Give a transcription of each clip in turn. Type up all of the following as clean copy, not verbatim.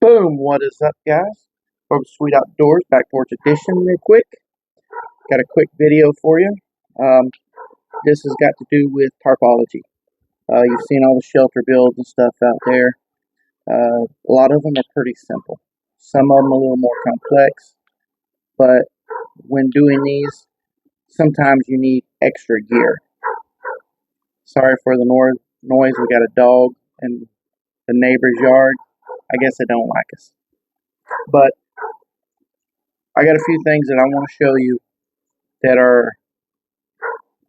Boom, what is up, guys? From Sweet Outdoors, Back Porch Edition, real quick. Got a quick video for you. This has got to do with tarpology. You've seen all the shelter builds and stuff out there. A lot of them are pretty simple. Some of them a little more complex, but when doing these, sometimes you need extra gear. Sorry for the noise. We got a dog in the neighbor's yard. I guess they don't like us. But I got a few things that I want to show you that are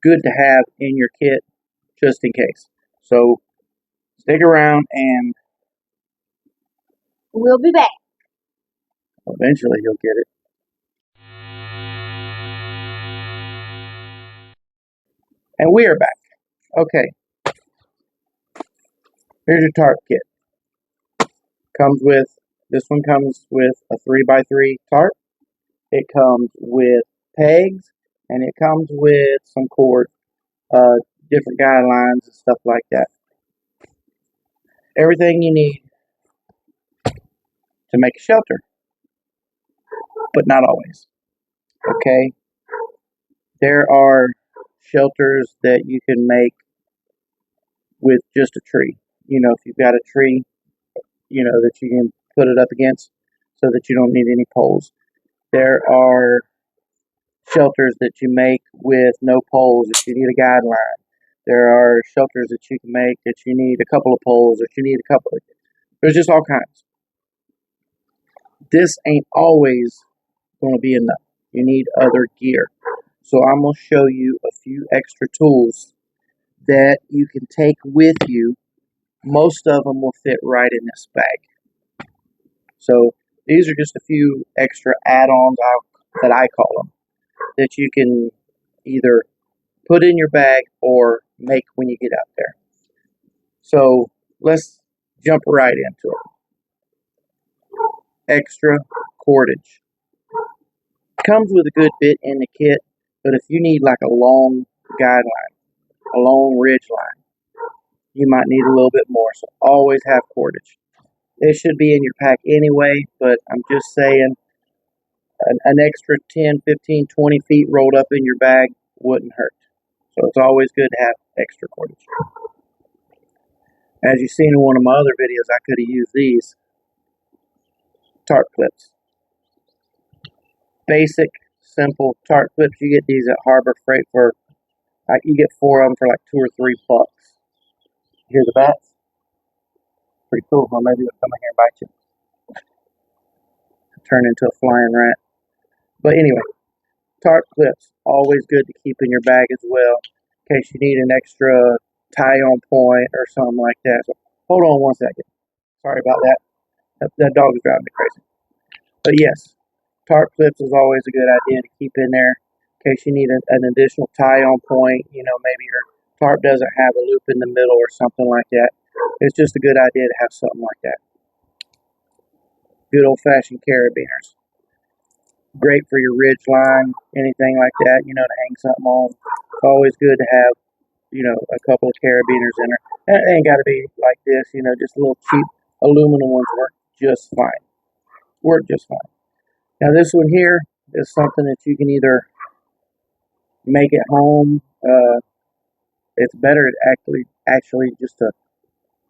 good to have in your kit just in case. So stick around and we'll be back. Eventually you'll get it. And we are back. Okay. Here's your tarp kit. This one comes with a 3x3 tarp. It comes with pegs, and it comes with some cord, different guidelines and stuff like that. Everything you need to make a shelter, but not always. Okay? There are shelters that you can make with just a tree. You know, if you've got a tree, you know, that you can put it up against so that you don't need any poles. There are shelters that you make with no poles if you need a guideline. There are shelters that you can make that you need a couple of poles, that you need a couple of. There's just all kinds. This ain't always going to be enough. You need other gear. So I'm going to show you a few extra tools that you can take with you. Most of them will fit right in this bag. So these are just a few extra add-ons that I call them, that you can either put in your bag or make when you get out there. So let's jump right into it. Extra cordage. Comes with a good bit in the kit, but if you need like a long guideline, a long ridge line, you might need a little bit more. So always have cordage. It should be in your pack anyway, but I'm just saying an extra 10, 15, 20 feet rolled up in your bag wouldn't hurt. So it's always good to have extra cordage. As you've seen in one of my other videos, I could have used these tarp clips. Basic, simple tarp clips. You get these at Harbor Freight for, you get 4 of them for like $2 or $3. Hear the bats? Pretty cool. Well, maybe they'll come in here and bite you. Turn into a flying rat. But anyway, tarp clips, always good to keep in your bag as well, in case you need an extra tie-on point or something like that. So hold on one second. Sorry about that. That dog is driving me crazy. But yes, tarp clips is always a good idea to keep in there in case you need an additional tie-on point. You know, maybe your tarp doesn't have a loop in the middle or something like that. It's just a good idea to have something like that. Good old-fashioned carabiners. Great for your ridge line, anything like that, you know, to hang something on. It's always good to have, you know, a couple of carabiners in there. And it ain't got to be like this, you know, just little cheap aluminum ones work just fine. Work just fine. Now this one here is something that you can either make at home. It's better actually just to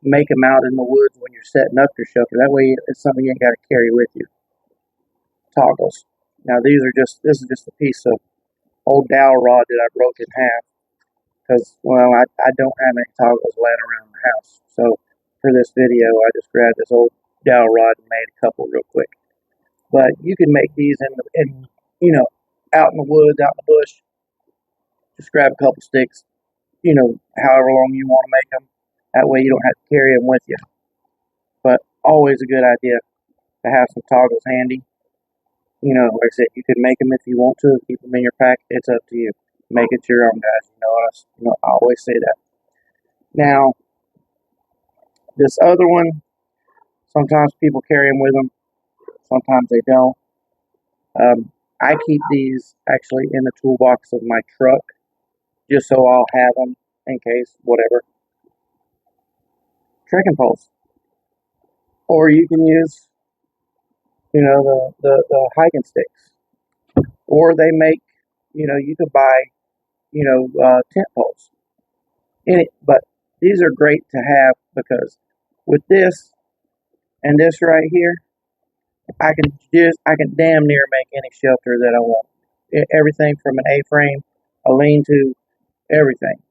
make them out in the woods when you're setting up your shelter. That way it's something you ain't got to carry with you. Toggles. Now this is just a piece of old dowel rod that I broke in half because, well, I don't have any toggles laying around the house. So for this video, I just grabbed this old dowel rod and made a couple real quick. But you can make these in you know, out in the woods, out in the bush. Just grab a couple sticks, you know, however long you want to make them. That way you don't have to carry them with you. But always a good idea to have some toggles handy. You know, like I said, you can make them if you want to, keep them in your pack. It's up to you. Make it your own, guys. You know, I always say that. Now, this other one, sometimes people carry them with them. Sometimes they don't. I keep these actually in the toolbox of my truck, just so I'll have them in case, whatever. Trekking poles. Or you can use the hiking sticks, or they make, you could buy, tent poles. But these are great to have because with this and this right here, I can damn near make any shelter that I want. Everything from an A-frame, a lean-to, everything,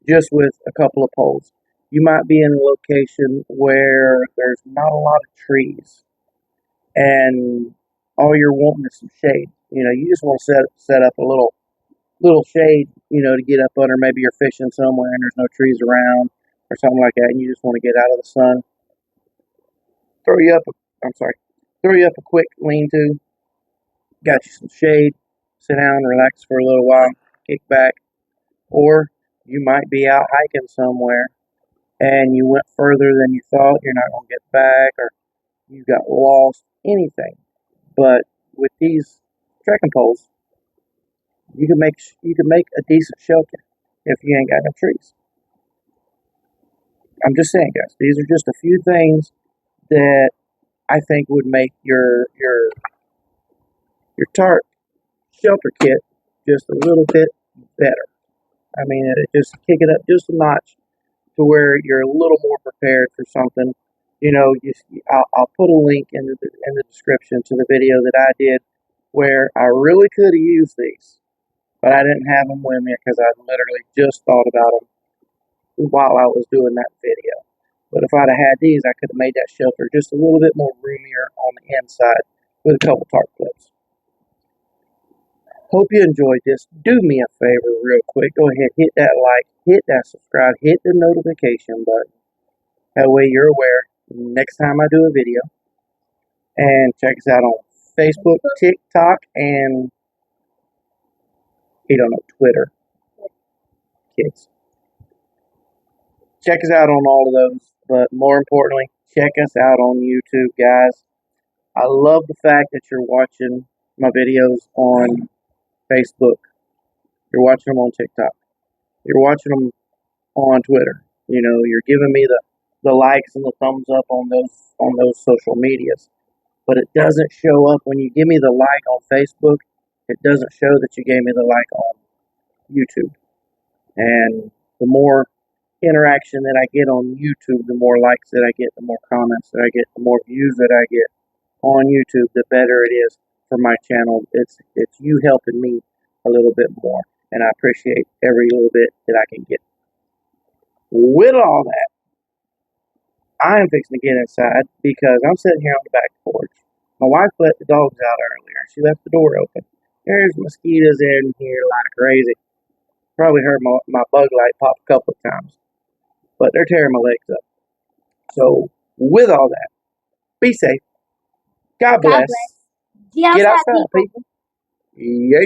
just with a couple of poles. You might be in a location where there's not a lot of trees, and all you're wanting is some shade. You just want to set up a little shade, to get up under. Maybe you're fishing somewhere and there's no trees around or something like that, and you just want to get out of the sun. Throw you up. I'm sorry. Throw you up a quick lean-to. Got you some shade. Sit down, relax for a little while, kick back. Or you might be out hiking somewhere and you went further than you thought. You're not going to get back, or you got lost. Anything. But with these trekking poles, you can make a decent shelter if you ain't got no trees. I'm just saying, guys. These are just a few things that I think would make your tarp shelter kit just a little bit better. I mean, it just kick it up just a notch to where you're a little more prepared for something. I'll put a link in the description to the video that I did where I really could have used these, but I didn't have them with me because I literally just thought about them while I was doing that video. But if I'd have had these, I could have made that shelter just a little bit more roomier on the inside with a couple tarp clips. Hope you enjoyed this. Do me a favor real quick. Go ahead, hit that like, hit that subscribe, hit the notification button. That way you're aware next time I do a video. And check us out on Facebook, TikTok, and Twitter. Kids. Check us out on all of those. But more importantly, check us out on YouTube, guys. I love the fact that you're watching my videos on Facebook. You're watching them on TikTok. You're watching them on Twitter. You're giving me the likes and the thumbs up on those social medias. But it doesn't show up when you give me the like on Facebook. It doesn't show that you gave me the like on YouTube. And the more interaction that I get on YouTube, the more likes that I get, the more comments that I get, the more views that I get on YouTube, the better it is for my channel. It's you helping me a little bit more, and I appreciate every little bit that I can get. With all that, I am fixing to get inside because I'm sitting here on the back porch. My wife let the dogs out earlier. She left the door open. There's mosquitoes in here like crazy. Probably heard my bug light pop a couple of times, but they're tearing my legs up. So, with all that, be safe. God bless. Get outside, people. Yeah.